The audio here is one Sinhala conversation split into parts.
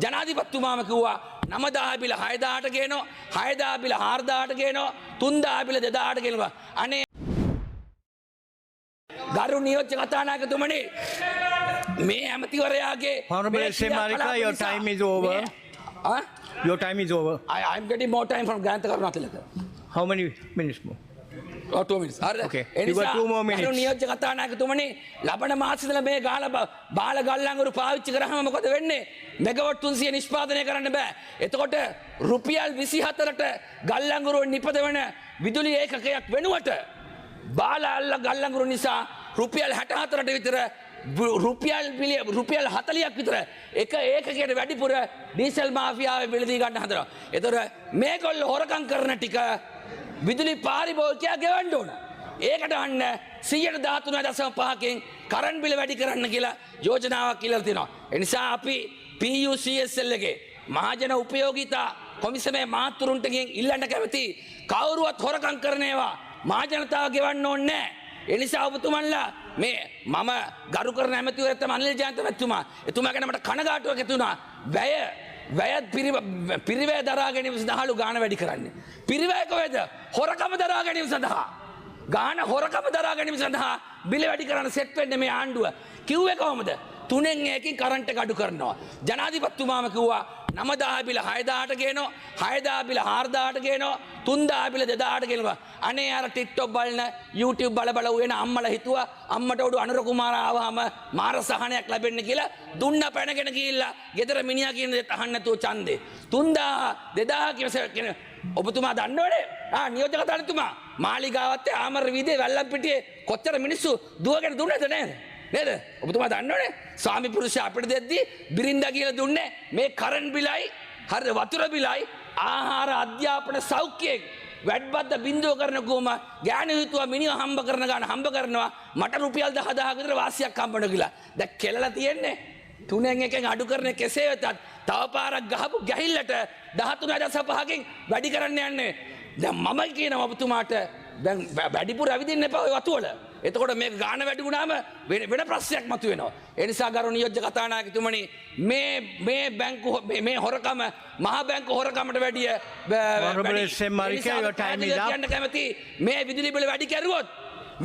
ජනාධිපතිතුමාම කිව්වා 9000 බිල 6000ට ගේනවා 6000 බිල 4000ට ගේනවා 3000 බිල 2000ට ගෙනවා. අනේ ගරු නියෝජ්‍ය කතානායකතුමනි මේ ඇමතිවරයාගේ Honorable S. M. Marika, your time is over. Your time is over. I'm getting more time from Granth Karunatilaka. How many minutes more? 2 minutes. Okay. You got 2 more minutes. ගරු නියෝජ්‍ය කතානායකතුමනි ලබන මාසෙදලා මේ බාල ගල්ලංගුරු පාවිච්චි කරාම මොකද වෙන්නේ? මෙගාවට් 300 නිෂ්පාදනය කරන්න බෑ. එතකොට රුපියල් 24ට ගල්ලංගුරු නිපද වෙන විදුලි ඒකකයක් වෙනුවට බාල ගල්ලංගුරු නිසා රුපියල් 64ට විතර රුපියල් 40ක් විතර එක ඒකකයට වැඩිපුර ඩීසල් මාෆියාවේ බිලදී ගන්න හදනවා. එතකොට මේගොල්ලෝ හොරකම් කරන ටික විදුලි පාරිභෝගිකයා ගෙවන්න ඕන. ඒකට අන්න 113.5කින් කරන්ට් බිල වැඩි කරන්න කියලා යෝජනාවක් කියලා තියෙනවා. ඒ නිසා අපි PUCSL එකේ මහජන උපයෝගීතා කොමිසමේ මාතෘන්ට ගෙන් ඉල්ලන්න කැමති කවුරුවත් හොරකම් කරන ඒවා මහජනතාව ගෙවන්න ඕනේ නැහැ. ඒ නිසා ඔබතුමන්ලා මේ මම ගරු කරන ඇමතිවරයා තමයි අනිල් ජයන්ත මැතිතුමා. එතුමා ගැන මට කනගාටුවක් ඇති වුණා. වැයත් පිරිවැය දරා ගැනීම සඳහාලු ගාණ වැඩි කරන්නේ. පිරිවැය කොහෙද? හොරකම දරා ගැනීම සඳහා. ගාණ හොරකම දරා ගැනීම සඳහා බිල වැඩි කරන්න සෙට් වෙන්නේ මේ ආණ්ඩුව. කිව්වේ කොහොමද? 3න් 1කින් කරන්ට් එක අඩු කරනවා. ජනාධිපතිතුමාම කිව්වා 9000 බිල 6000ට ගේනවා 6000 බිල 4000ට ගේනවා 3000 බිල 2000ට ගෙනවා. අනේ අර TikTok බලන YouTube බල වෙන අම්මලා හිතුවා අම්මට උඩු අනුර කුමාර ආවම මාර සහනයක් ලැබෙන්න කියලා දුන්න පැනගෙන ගිහිල්ලා ගෙදර මිනිහා කියන දේ අහන්න නැතුව ඡන්දේ 3000 2000 කියන ඔබතුමා දන්නවනේ නියෝජක කතානායකතුමා මාලිගාවත් ආමර වීදියේ වැල්ලම්පිටියේ කොච්චර මිනිස්සු දුවගෙන දුන්නේද නේද? නේද? ඔබතුමා දන්නවනේ ස්වාමි පුරුෂයා අපිට දෙද්දි බිරින්දා කියලා දුන්නේ මේ කරන්ට් බිලයි හරි වතුර බිලයි ආහාර අධ්‍යාපන සෞඛ්‍යයෙන් වැඩබද්ද බින්දුව කරනකොම ගෑනු හිතුවා මිනිහ හම්බ කරන ගාන හම්බ කරනවා මට රුපියල් 10000ක විතර වාසියක් හම්බවන්න කියලා. දැන් කෙලලා තියෙන්නේ 3න් 1කින් අඩු කරන කෙසේ වෙතත් තව පාරක් ගහපු ගැහිල්ලට 13.5කින් වැඩි කරන්න යන්නේ. දැන් මම කියනවා ඔබතුමාට දැන් වැඩිපුර ඇවිදින්න එපා ඔය වතුවල. එතකොට මේක ගාන වැඩි වුණාම වෙන ප්‍රශ්නයක් මතුවෙනවා. ඒ නිසා ගරු නියෝජ්‍ය කතානායකතුමනි මේ බැංකු මේ හොරකම මහා බැංකු හොරකමට වැඩිය Honorable S. M. Marika, your time is up. කියන්න කැමති මේ විදුලි බිල වැඩි කරුවොත්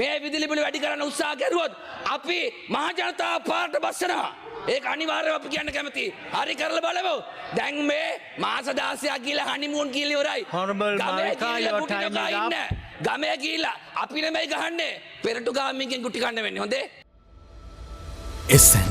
මේ විදුලි බිල වැඩි කරන්න උත්සාහ කරුවොත් අපි මහ ජනතාව පාරට බස්සනවා. ඒක අනිවාර්යව අපි කියන්න කැමති. හරි කරලා බලමු. දැන් මේ මාස 16ක් ගිහලා හනිමූන් කියලා ඉවරයි. Honorable Marika, your time is up. ගමේ ගිහලා අපි නෙමෙයි ගහන්නේ. පෙරටු ගාමින්ගෙන් ගුටි කන්න වෙන්නේ. හොඳේ? SN